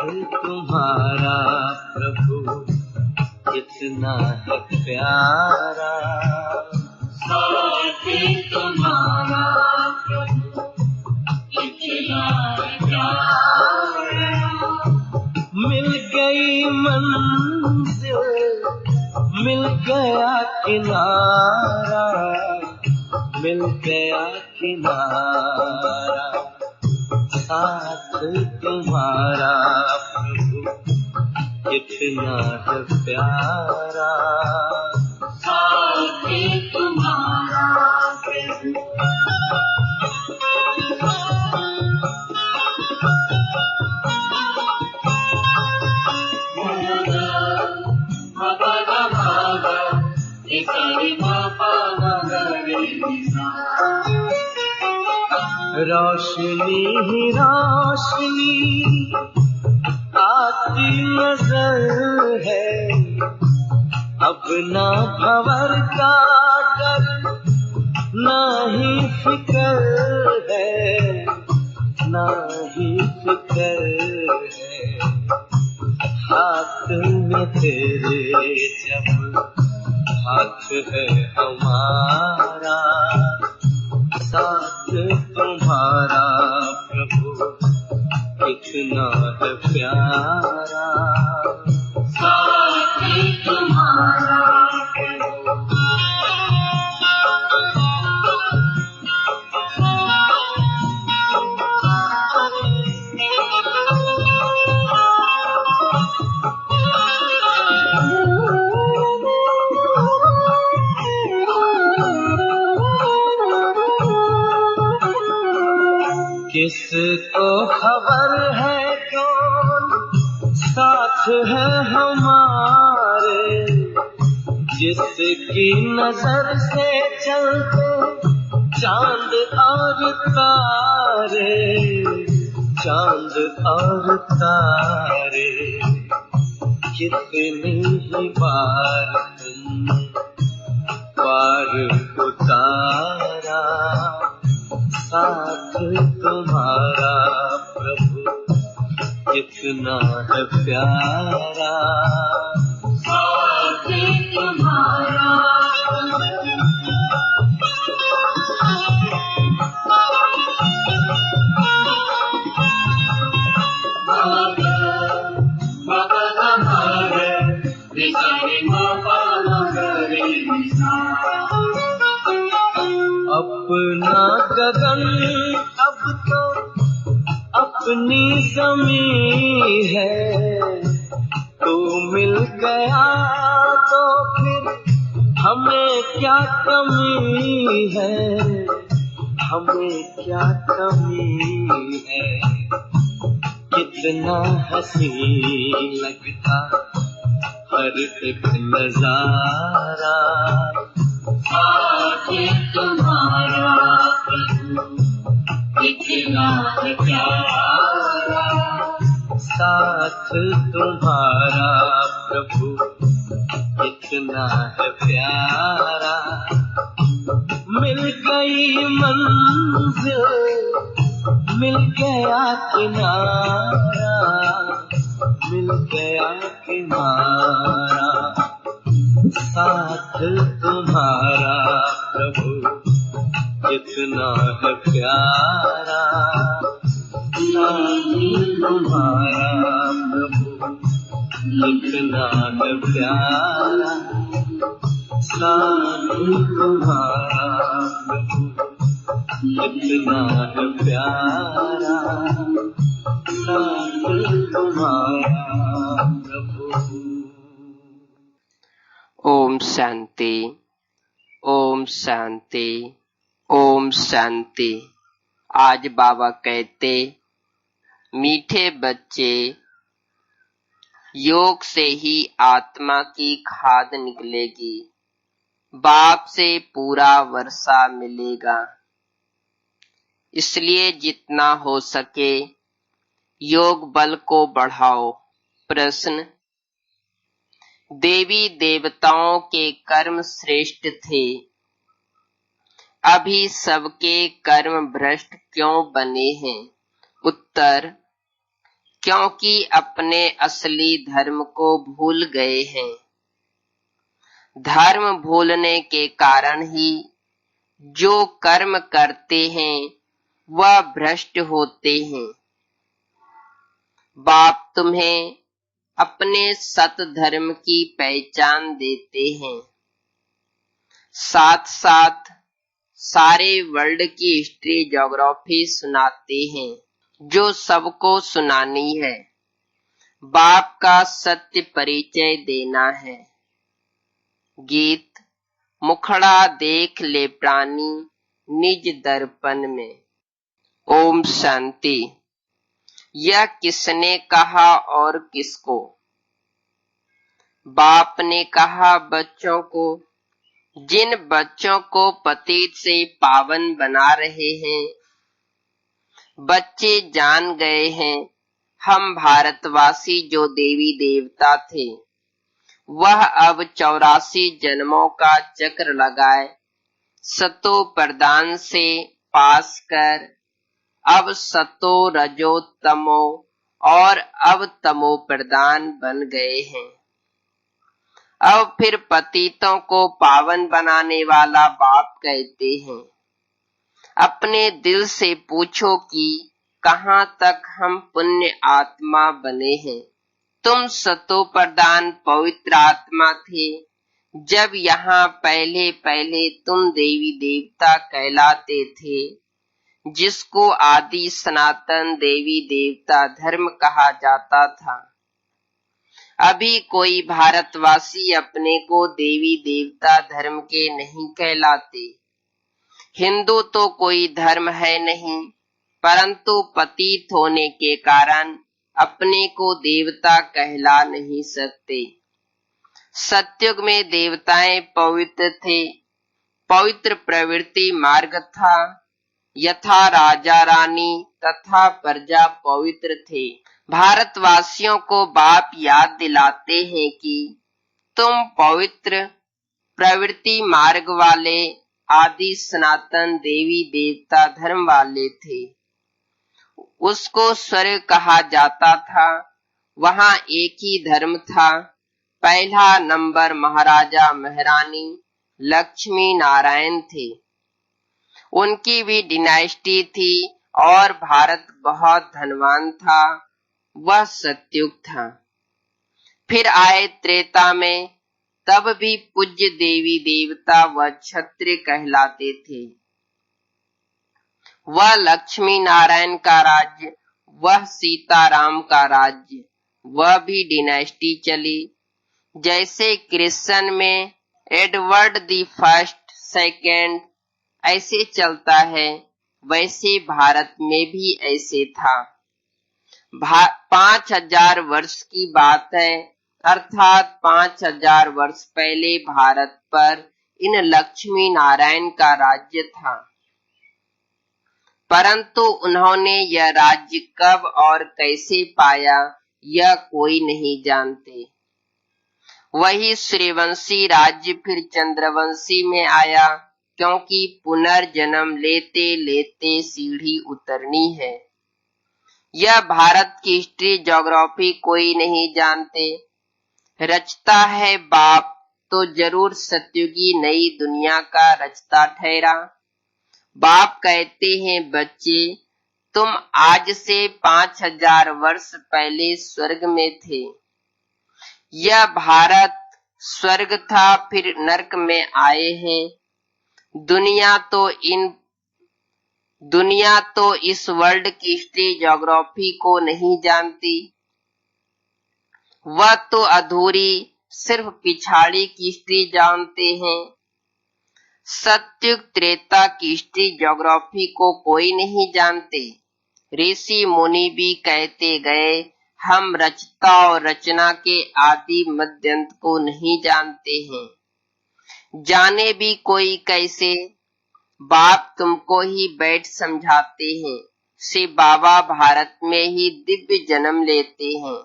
तुम्हारा प्रभु कितना है प्यारा, साथ तुम्हारा प्रभु कितना है प्यारा। मिल गई मंजिल, मिल गया किनारा, मिल गया किनारा, साथ तुम्हारा प्रभु कितना है प्यारा, साथ तुम्हारा प्रभु। रोशनी ही रोशनी आती नजर है, अब ना भंवर का डर ना ही फिक्र है, ना ही फिक्र है। हाथ में तेरे जब हाथ है हमारा, साथ तुम्हारा प्रभु कितना है प्यारा, साथ तुम्हारा किसको खबर है कौन साथ है हमारे, जिसकी नजर से चलते चांद और तारे, चांद और तारे। कितनी ही बार तुमने पार उतारा, साथ तुम्हारा प्रभु कितना है प्यारा, साथ तुम्हारा अपना गगन अब तो अपनी ज़मीं है, तू मिल गया तो फिर हमें क्या कमी है, हमें क्या कमी है। कितना हसीन लगता हर एक नजारा, साथ तुम्हारा प्रभु कितना है प्यारा, साथ तुम्हारा प्रभु कितना है प्यारा। मिल गई मंजिल, मिल गया किनारा, मिल गया किनारा, साथ तुम्हारा प्रभु कितना है प्यारा, साथ तुम्हारा प्रभु कितना है प्यारा, साथ तुम्हारा प्रभु कितना है प्यारा, साथ तुम्हारा प्रभु। ओम शांति, ओम शांति, ओम शांति। आज बाबा कहते, मीठे बच्चे, योग से ही आत्मा की खाद निकलेगी, बाप से पूरा वर्षा मिलेगा। इसलिए जितना हो सके योग बल को बढ़ाओ। प्रश्न, देवी देवताओं के कर्म श्रेष्ठ थे, अभी सबके कर्म भ्रष्ट क्यों बने हैं? उत्तर, क्योंकि अपने असली धर्म को भूल गए हैं। धर्म भूलने के कारण ही जो कर्म करते हैं वह भ्रष्ट होते हैं। बाप तुम्हें अपने सत धर्म की पहचान देते हैं, साथ साथ सारे वर्ल्ड की हिस्ट्री ज्योग्राफी सुनाते हैं जो सबको सुनानी है। बाप का सत्य परिचय देना है। गीत मुखड़ा देख ले प्राणी निज दर्पण में। ओम शांति। यह किसने कहा और किसको? बाप ने कहा बच्चों को। जिन बच्चों को पतित से पावन बना रहे हैं, बच्चे जान गए हैं हम भारतवासी जो देवी देवता थे वह अब 84 जन्मों का चक्र लगाए सतो प्रदान से पास कर अब सतो रजो तमो और अब तमो प्रदान बन गए हैं। अब फिर पतितों को पावन बनाने वाला बाप कहते हैं। अपने दिल से पूछो कि कहाँ तक हम पुण्य आत्मा बने हैं। तुम सतो प्रदान पवित्र आत्मा थे जब यहाँ पहले पहले तुम देवी देवता कहलाते थे, जिसको आदि सनातन देवी देवता धर्म कहा जाता था। अभी कोई भारतवासी अपने को देवी देवता धर्म के नहीं कहलाते। हिंदू तो कोई धर्म है नहीं, परंतु पतित होने के कारण अपने को देवता कहला नहीं सकते। सतयुग में देवताएं पवित्र थे, पवित्र प्रवृत्ति मार्ग था, यथा राजा रानी तथा प्रजा पवित्र थे। भारतवासियों को बाप याद दिलाते हैं कि तुम पवित्र प्रवृत्ति मार्ग वाले आदि सनातन देवी देवता धर्म वाले थे। उसको स्वर्ग कहा जाता था। वहां एक ही धर्म था। पहला नंबर महाराजा महारानी लक्ष्मी नारायण थे। उनकी भी डिनाइस्टी थी और भारत बहुत धनवान था। वह सतयुग था। फिर आए त्रेता में, तब भी पूज्य देवी देवता व क्षत्रिय कहलाते थे। वह लक्ष्मी नारायण का राज्य, वह सीताराम का राज्य, वह भी डिनाइस्टी चली। जैसे क्रिश्चियन में एडवर्ड द फर्स्ट सेकेंड ऐसे चलता है, वैसे भारत में भी ऐसे था। 5000 वर्ष की बात है, अर्थात 5000 वर्ष पहले भारत पर इन लक्ष्मी नारायण का राज्य था। परंतु उन्होंने यह राज्य कब और कैसे पाया यह कोई नहीं जानते। वही सूर्यवंशी राज्य फिर चंद्रवंशी में आया, क्योंकि पुनर्जन्म लेते लेते सीढ़ी उतरनी है। यह भारत की हिस्ट्री ज्योग्राफी कोई नहीं जानते। रचता है बाप तो जरूर सतयुगी नई दुनिया का रचता ठहरा। बाप कहते हैं बच्चे, तुम आज से 5000 वर्ष पहले स्वर्ग में थे। यह भारत स्वर्ग था, फिर नरक में आए हैं। दुनिया तो इस वर्ल्ड की हिस्ट्री ज्योग्राफी को नहीं जानती। वह तो अधूरी सिर्फ पिछाड़ी की हिस्ट्री जानते हैं। सतयुग त्रेता की हिस्ट्री ज्योग्राफी को कोई नहीं जानते। ऋषि मुनि भी कहते गए, हम रचता और रचना के आदि मध्यंत को नहीं जानते हैं। जाने भी कोई कैसे? बाप तुमको ही बैठ समझाते हैं। श्री बाबा भारत में ही दिव्य जन्म लेते हैं,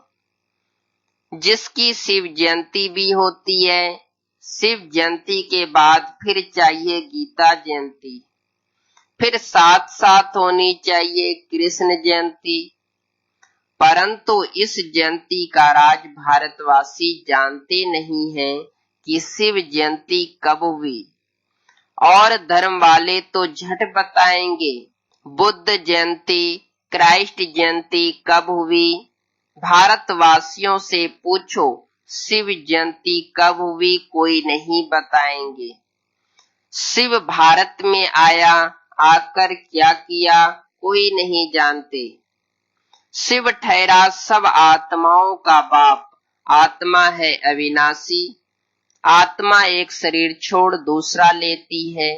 जिसकी शिव जयंती भी होती है। शिव जयंती के बाद फिर चाहिए गीता जयंती, फिर साथ साथ होनी चाहिए कृष्ण जयंती। परंतु इस जयंती का राज भारतवासी जानते नहीं हैं कि शिव जयंती कब हुई, और धर्म वाले तो झट बताएंगे बुद्ध जयंती, क्राइस्ट जयंती कब हुई। भारतवासियों से पूछो शिव जयंती कब हुई, कोई नहीं बताएंगे। शिव भारत में आया, आकर क्या किया, कोई नहीं जानते। शिव ठहरा सब आत्माओं का बाप, आत्मा है अविनाशी। आत्मा एक शरीर छोड़ दूसरा लेती है,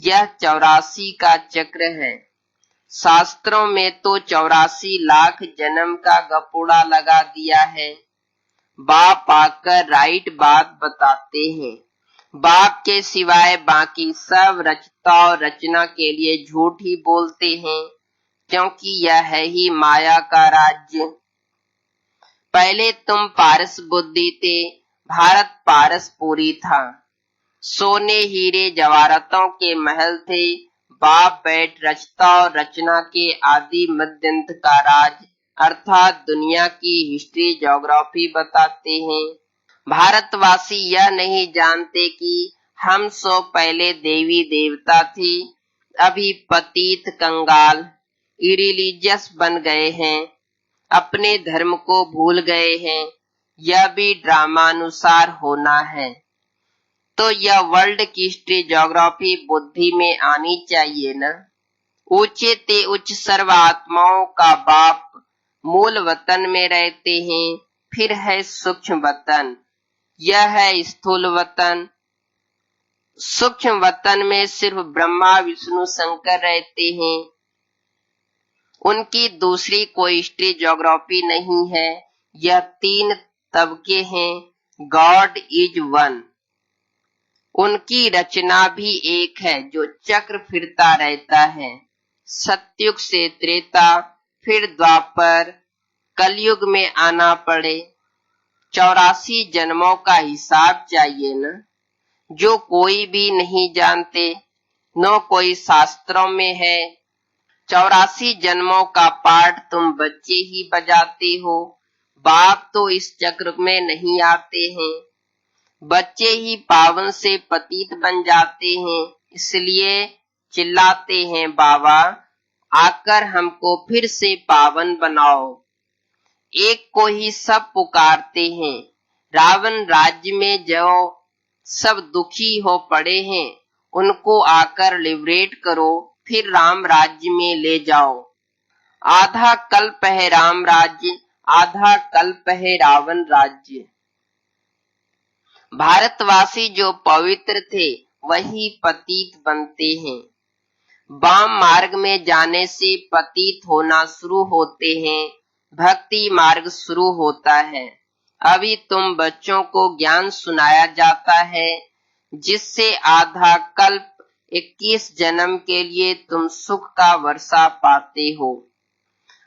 यह 84 का चक्र है। शास्त्रों में तो 84 लाख जन्म का गपोड़ा लगा दिया है। बाप आकर राइट बात बताते हैं। बाप के सिवाय बाकी सब रचता और रचना के लिए झूठ ही बोलते हैं, क्योंकि यह है ही माया का राज्य। पहले तुम पारस बुद्धि थे, भारत पारसपुरी था। सोने हीरे जवाहरातों के महल थे, बाप बैठ रचता और रचना के आदि मध्यंत का राज अर्थात दुनिया की हिस्ट्री ज्योग्राफी बताते हैं। भारतवासी यह नहीं जानते कि हम सौ पहले देवी देवता थे, अभी पतित कंगाल इरिलीजियस बन गए हैं, अपने धर्म को भूल गए हैं। यह भी ड्रामानुसार होना है, तो यह वर्ल्ड की हिस्ट्री ज्योग्राफी बुद्धि में आनी चाहिए न। ऊंचे ते उच्च सर्व आत्माओं का बाप मूल वतन में रहते हैं, फिर है सूक्ष्म वतन, यह है स्थूल वतन। सूक्ष्म वतन में सिर्फ ब्रह्मा विष्णु शंकर रहते हैं, उनकी दूसरी कोई हिस्ट्री ज्योग्राफी नहीं है। यह 3 तबके हैं, गॉड इज वन। उनकी रचना भी एक है जो चक्र फिरता रहता है। सतयुग से त्रेता, फिर द्वापर, कलयुग में आना पड़े। 84 जन्मों का हिसाब चाहिए न, जो कोई भी नहीं जानते, न कोई शास्त्रों में है। 84 जन्मों का पाठ तुम बच्चे ही बजाते हो, बाप तो इस चक्र में नहीं आते हैं। बच्चे ही पावन से पतित बन जाते हैं, इसलिए चिल्लाते हैं बाबा आकर हमको फिर से पावन बनाओ। एक को ही सब पुकारते हैं। रावण राज्य में जो सब दुखी हो पड़े हैं, उनको आकर लिबरेट करो, फिर राम राज्य में ले जाओ। आधा कल्प है राम राज्य, आधा कल्प है रावण राज्य। भारतवासी जो पवित्र थे वही पतित बनते हैं। वाम मार्ग में जाने से पतित होना शुरू होते हैं, भक्ति मार्ग शुरू होता है। अभी तुम बच्चों को ज्ञान सुनाया जाता है, जिससे आधा कल्प 21 जन्म के लिए तुम सुख का वर्षा पाते हो।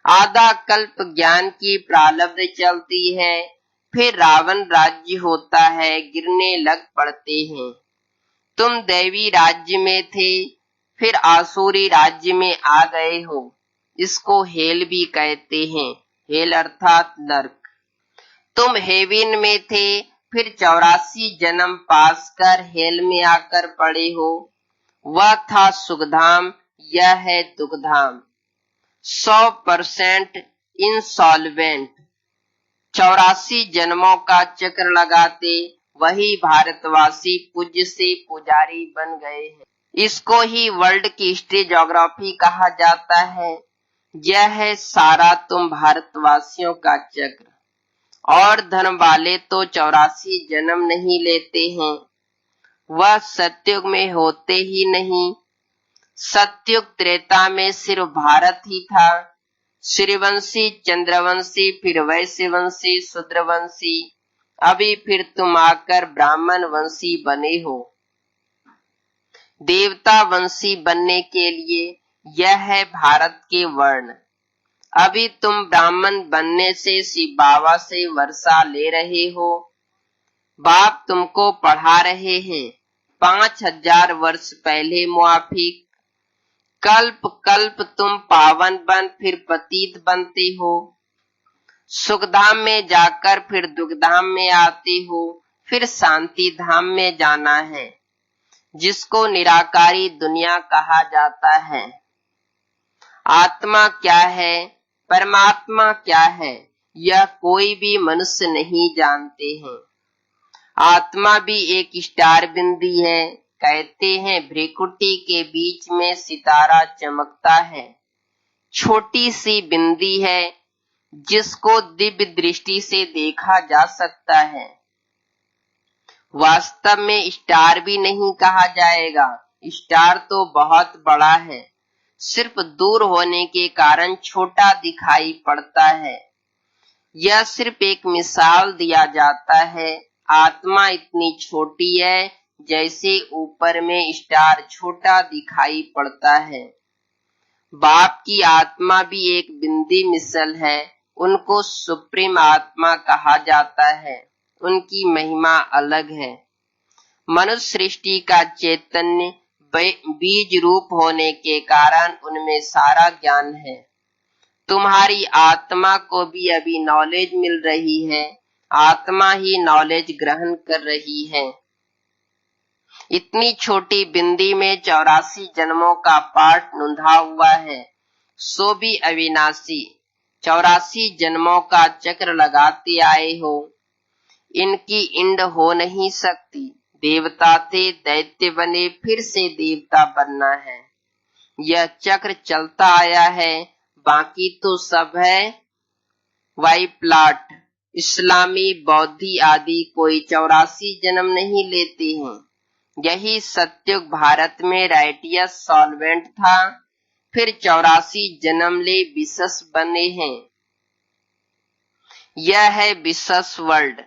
आधा कल्प ज्ञान की प्रारब्ध चलती है, फिर रावण राज्य होता है, गिरने लग पड़ते हैं। तुम दैवी राज्य में थे, फिर आसुरी राज्य में आ गए हो। इसको हेल भी कहते हैं, हेल अर्थात नरक। तुम हेवन में थे, फिर 84 जन्म पास कर हेल में आकर पड़े हो। वह था सुखधाम, यह है दुखधाम। 100% इंसॉल्वेंट। 84 जन्मों का चक्र लगाते वही भारतवासी पूज्य से पुजारी बन गए हैं। इसको ही वर्ल्ड की हिस्ट्री ज्योग्राफी कहा जाता है। यह है सारा तुम भारतवासियों का चक्र। और धर्म वाले तो 84 जन्म नहीं लेते हैं, वह सतयुग में होते ही नहीं। सतयुग त्रेता में सिर्फ भारत ही था। सूर्यवंशी, चंद्रवंशी, फिर वैश्यवंशी, शूद्रवंशी, अभी फिर तुम आकर ब्राह्मण वंशी बने हो। देवता वंशी बनने के लिए यह है भारत के वर्ण। अभी तुम ब्राह्मण बनने से शिव बाबा से वर्षा ले रहे हो। बाप तुमको पढ़ा रहे हैं 5000 वर्ष पहले मुआफिक। कल्प कल्प तुम पावन बन फिर पतित बनते हो। सुख धाम में जाकर फिर दुख धाम में आते हो, फिर शांति धाम में जाना है, जिसको निराकारी दुनिया कहा जाता है। आत्मा क्या है, परमात्मा क्या है, यह कोई भी मनुष्य नहीं जानते हैं। आत्मा भी एक स्टार बिंदी है। कहते हैं भ्रिकुटी के बीच में सितारा चमकता है। छोटी सी बिंदी है, जिसको दिव्य दृष्टि से देखा जा सकता है। वास्तव में स्टार भी नहीं कहा जाएगा, स्टार तो बहुत बड़ा है, सिर्फ दूर होने के कारण छोटा दिखाई पड़ता है। यह सिर्फ एक मिसाल दिया जाता है। आत्मा इतनी छोटी है जैसे ऊपर में स्टार छोटा दिखाई पड़ता है। बाप की आत्मा भी एक बिंदी मिसल है। उनको सुप्रीम आत्मा कहा जाता है। उनकी महिमा अलग है। मनुष्य सृष्टि का चैतन्य बीज रूप होने के कारण उनमें सारा ज्ञान है। तुम्हारी आत्मा को भी अभी नॉलेज मिल रही है। आत्मा ही नॉलेज ग्रहण कर रही है। इतनी छोटी बिंदी में 84 जन्मों का पाठ नुंधा हुआ है, सो भी अविनाशी। 84 जन्मों का चक्र लगाते आए हो, इनकी इंड हो नहीं सकती। देवता थे, दैत्य बने, फिर से देवता बनना है। यह चक्र चलता आया है, बाकी तो सब है वाई प्लाट। इस्लामी, बौद्धि आदि कोई 84 जन्म नहीं लेते हैं। यही सत्युग भारत में राइटियस सॉल्वेंट था, फिर 84 जन्म ले विशस बने हैं। यह है विशस वर्ल्ड।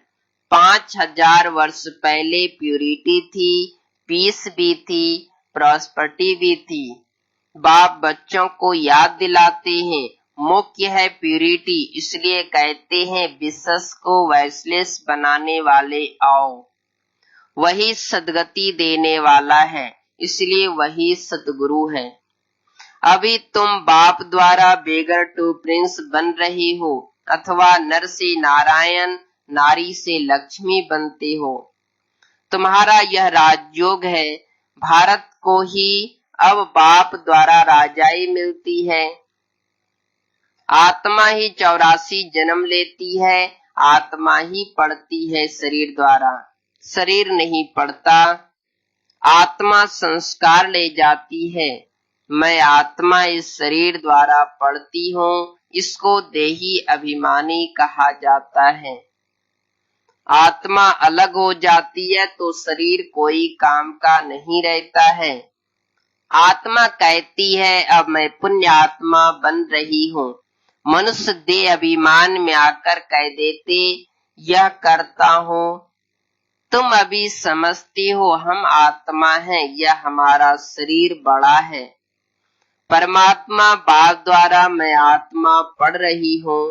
5000 वर्ष पहले प्यूरिटी थी, पीस भी थी, प्रॉस्पर्टी भी थी। बाप बच्चों को याद दिलाते हैं, मुख्य है प्यूरिटी, इसलिए कहते हैं विशस को वैसलेस बनाने वाले आओ। वही सद्गति देने वाला है, इसलिए वही सतगुरु है। अभी तुम बाप द्वारा बेगर टू प्रिंस बन रही हो, अथवा नर से नारायण, नारी से लक्ष्मी बनते हो। तुम्हारा यह राजयोग है। भारत को ही अब बाप द्वारा राजाई मिलती है। आत्मा ही 84 जन्म लेती है। आत्मा ही पढ़ती है शरीर द्वारा, शरीर नहीं पढ़ता। आत्मा संस्कार ले जाती है। मैं आत्मा इस शरीर द्वारा पढ़ती हूँ, इसको देही अभिमानी कहा जाता है। आत्मा अलग हो जाती है तो शरीर कोई काम का नहीं रहता है। आत्मा कहती है अब मैं पुण्य आत्मा बन रही हूँ। मनुष्य देह अभिमान में आकर कह देते यह करता हूँ। तुम अभी समझते हो हम आत्मा हैं, यह हमारा शरीर बड़ा है। परमात्मा बाप द्वारा मैं आत्मा पढ़ रही हूँ।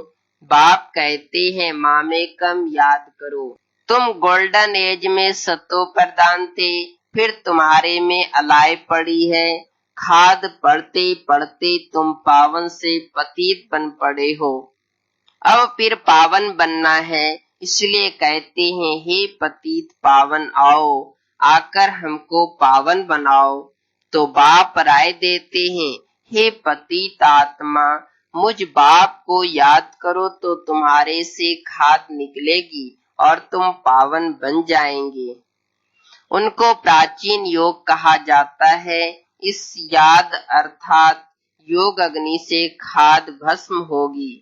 बाप कहते हैं मामेकम याद करो। तुम गोल्डन एज में सतो प्रधान थे, फिर तुम्हारे में अलाय पड़ी है। खाद पढ़ते पढ़ते तुम पावन से पतित बन पड़े हो। अब फिर पावन बनना है, इसलिए कहते हैं हे पतित पावन आओ, आकर हमको पावन बनाओ। तो बाप राय देते हैं हे पतित आत्मा, मुझ बाप को याद करो तो तुम्हारे से खाद निकलेगी और तुम पावन बन जाएंगे। उनको प्राचीन योग कहा जाता है। इस याद अर्थात योग अग्नि से खाद भस्म होगी।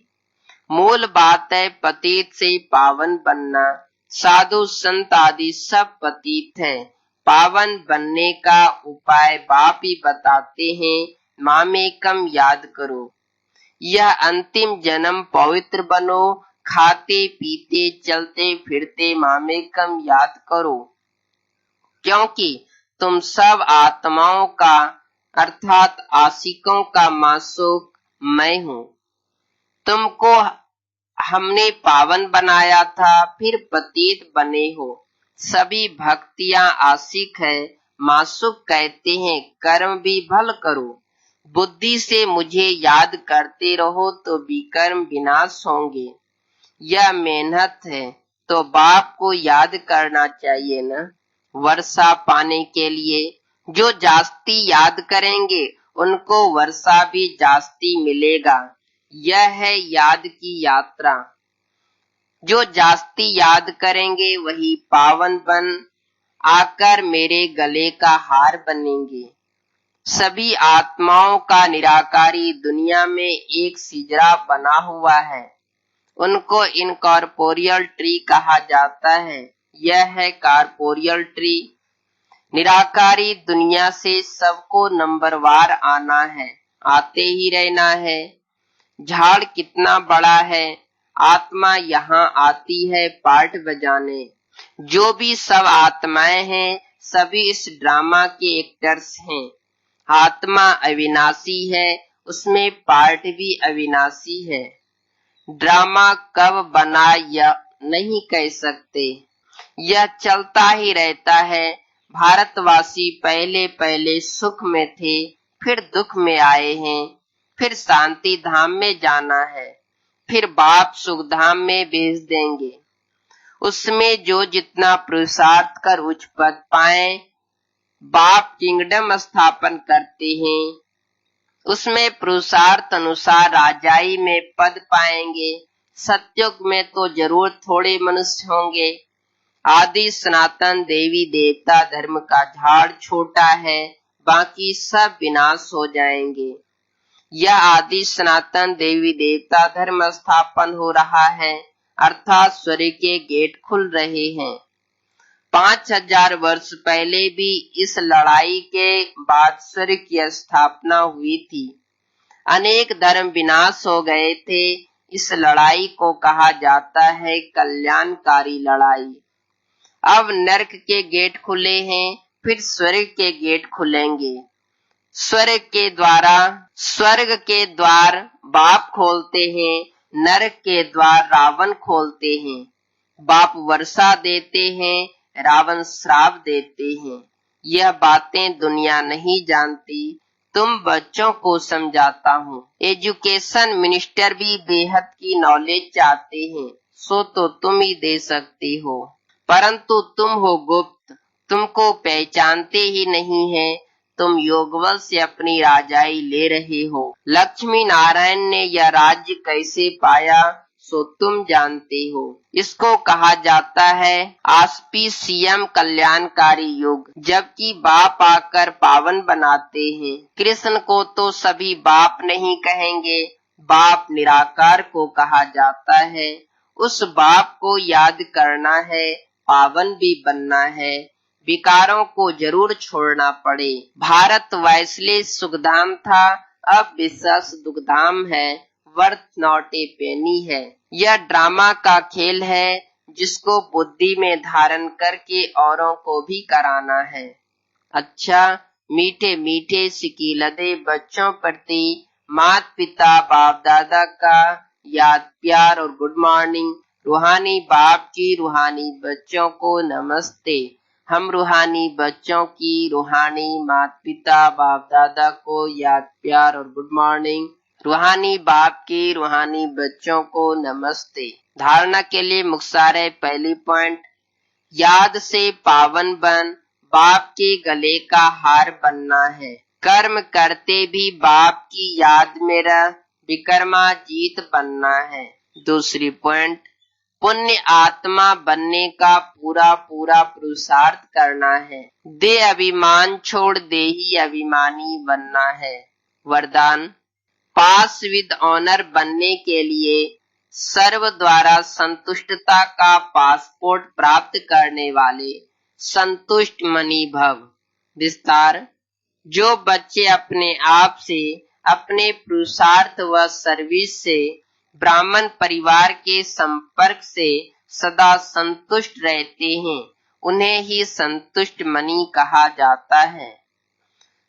मूल बात है पतित से पावन बनना। साधु संत आदि सब पतित हैं। पावन बनने का उपाय बाप ही बताते हैं। मामेकम याद करो। यह अंतिम जन्म पवित्र बनो। खाते पीते चलते फिरते मामेकम याद करो, क्योंकि तुम सब आत्माओं का अर्थात आशिकों का मासूक मैं हूँ। तुमको हमने पावन बनाया था, फिर पतित बने हो। सभी भक्तियां आशिक है। मासूक कहते हैं कर्म भी भल करो। बुद्धि से मुझे याद करते रहो तो विकर्म विनाश होंगे। यह मेहनत है तो बाप को याद करना चाहिए ना। वर्षा पाने के लिए जो जास्ती याद करेंगे उनको वर्षा भी जास्ती मिलेगा। यह है याद की यात्रा। जो जास्ती याद करेंगे वही पावन बन आकर मेरे गले का हार बनेंगे। सभी आत्माओं का निराकारी दुनिया में एक सिजरा बना हुआ है। उनको इनकॉर्पोरियल ट्री कहा जाता है। यह है कॉर्पोरियल ट्री। निराकारी दुनिया से सबको नंबरवार आना है, आते ही रहना है। झाड़ कितना बड़ा है, आत्मा यहाँ आती है पार्ट बजाने। जो भी सब आत्माएं हैं सभी इस ड्रामा के एक्टर्स हैं। आत्मा अविनाशी है, उसमें पार्ट भी अविनाशी है। ड्रामा कब बना यह नहीं कह सकते, यह चलता ही रहता है। भारतवासी पहले पहले सुख में थे, फिर दुख में आए हैं, फिर शांति धाम में जाना है, फिर बाप सुख धाम में भेज देंगे। उसमें जो जितना पुरुषार्थ कर उच्च पद पाए, बाप किंगडम स्थापन करते हैं। उसमें पुरुषार्थ अनुसार राजाई में पद पाएंगे। सतयुग में तो जरूर थोड़े मनुष्य होंगे। आदि सनातन देवी देवता धर्म का झाड़ छोटा है, बाकी सब विनाश हो जाएंगे। यह आदि सनातन देवी देवता धर्म स्थापन हो रहा है, अर्थात स्वर्ग के गेट खुल रहे हैं। 5000 वर्ष पहले भी इस लड़ाई के बाद स्वर्ग की स्थापना हुई थी। अनेक धर्म विनाश हो गए थे। इस लड़ाई को कहा जाता है कल्याणकारी लड़ाई। अब नरक के गेट खुले हैं, फिर स्वर्ग के गेट खुलेंगे। स्वर्ग के द्वार बाप खोलते हैं, नरक के द्वार रावण खोलते हैं। बाप वर्षा देते हैं, रावण श्राप देते हैं। यह बातें दुनिया नहीं जानती, तुम बच्चों को समझाता हूँ। एजुकेशन मिनिस्टर भी बेहद की नॉलेज चाहते हैं, सो तो तुम ही दे सकते हो, परंतु तुम हो गुप्त, तुमको पहचानते ही नहीं है। तुम योगबल से अपनी राजाई ले रहे हो। लक्ष्मी नारायण ने यह राज्य कैसे पाया सो तुम जानते हो। इसको कहा जाता है आस्पिशियम कल्याणकारी युग, जबकि बाप आकर पावन बनाते हैं। कृष्ण को तो सभी बाप नहीं कहेंगे, बाप निराकार को कहा जाता है। उस बाप को याद करना है, पावन भी बनना है, विकारों को जरूर छोड़ना पड़े। भारत वैसले सुखधाम था, अब विश्वास दुखधाम है, वर्थ नॉट ए पेनी है। यह ड्रामा का खेल है जिसको बुद्धि में धारण करके औरों को भी कराना है। अच्छा, मीठे मीठे सिकीलदे बच्चों प्रति माता पिता बाप दादा का याद प्यार और गुड मॉर्निंग। रूहानी बाप की रूहानी बच्चों को नमस्ते। हम रूहानी बच्चों की रूहानी माता पिता बाप दादा को याद प्यार और गुड मॉर्निंग। रूहानी बाप की रूहानी बच्चों को नमस्ते। धारणा के लिए मुख्तारे पहली पॉइंट, याद से पावन बन, बाप के गले का हार बनना है। कर्म करते भी बाप की याद में रह, विकर्मा जीत बनना है। दूसरी पॉइंट, पुण्य आत्मा बनने का पूरा पूरा पुरुषार्थ करना है। दे अभिमान छोड़ दे ही अभिमानी बनना है। वरदान, पास विद ऑनर बनने के लिए सर्व द्वारा संतुष्टता का पासपोर्ट प्राप्त करने वाले संतुष्ट मनी भव। विस्तार, जो बच्चे अपने आप से, अपने पुरुषार्थ व सर्विस से, ब्राह्मण परिवार के संपर्क से सदा संतुष्ट रहते हैं, उन्हें ही संतुष्ट मनी कहा जाता है।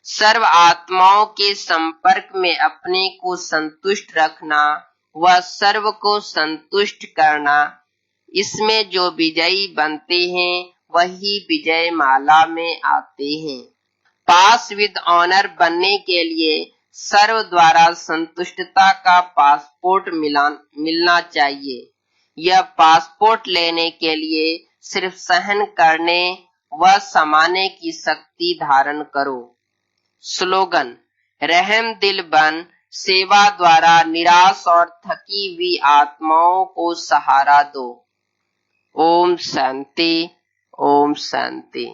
सर्व आत्माओं के संपर्क में अपने को संतुष्ट रखना व सर्व को संतुष्ट करना, इसमें जो विजयी बनते हैं वही विजय माला में आते हैं। पास विद ऑनर बनने के लिए सर्व द्वारा संतुष्टता का पासपोर्ट मिलना चाहिए। यह पासपोर्ट लेने के लिए सिर्फ सहन करने व समाने की शक्ति धारण करो। स्लोगन: रहम दिल बन, सेवा द्वारा निराश और थकी हुई आत्माओं को सहारा दो। ओम शांति, ओम शांति।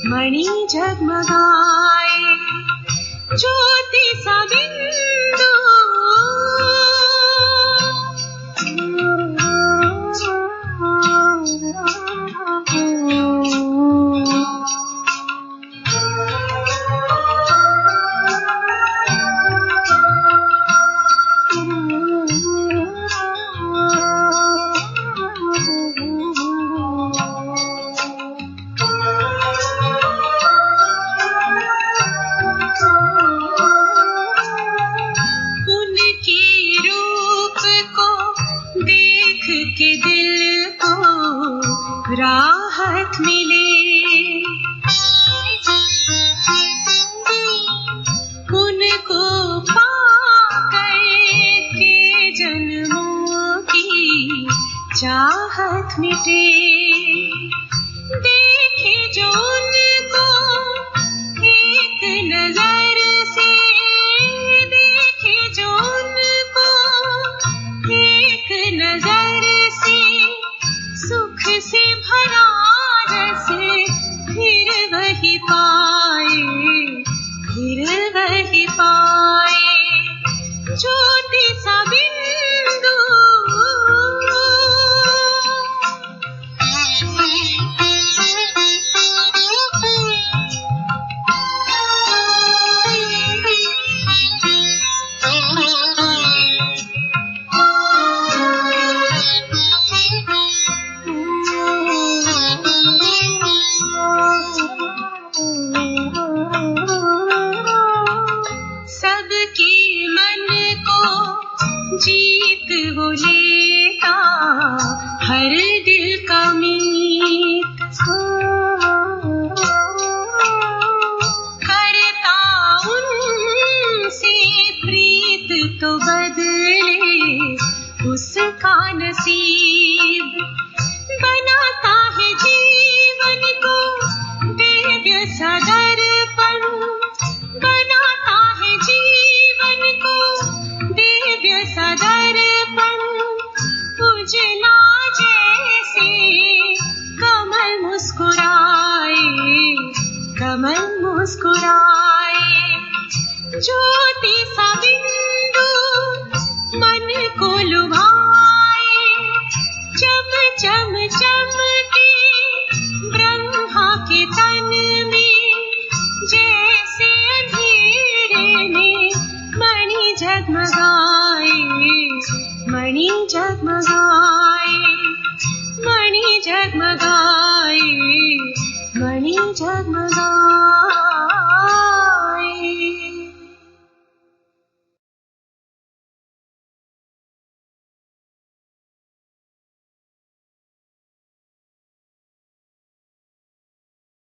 मणि जगमगाए, ज्योति सा बिंदु राहत मिले, उनको पाकर के जन्मों की चाहत मिटे। देखे जो उनको एक नजर से, देखे जो उनको एक नजर से, सुख से भरा रस फिर वही पाए, फिर वही पाए, ज्योति सा बिंदु जीत वो लेता हर दिल का मीत, करता उनसे प्रीत तो बदले उसका नसीब, बनाता है जीवन को दिव्य सदर्पण, बनाता है जीवन को दिव्य सदर्पण, उजला जैसे कमल मुस्कुराए, कमल मुस्कुराए, ज्योति सा बिंदु मन को लुभाए, चम चम चमके ब्रह्मा के तन में, जैसे अंधेरे में मणि जगमगाए, मणि जगमगाए, मणि जगमगाए, मणि जगमगाए।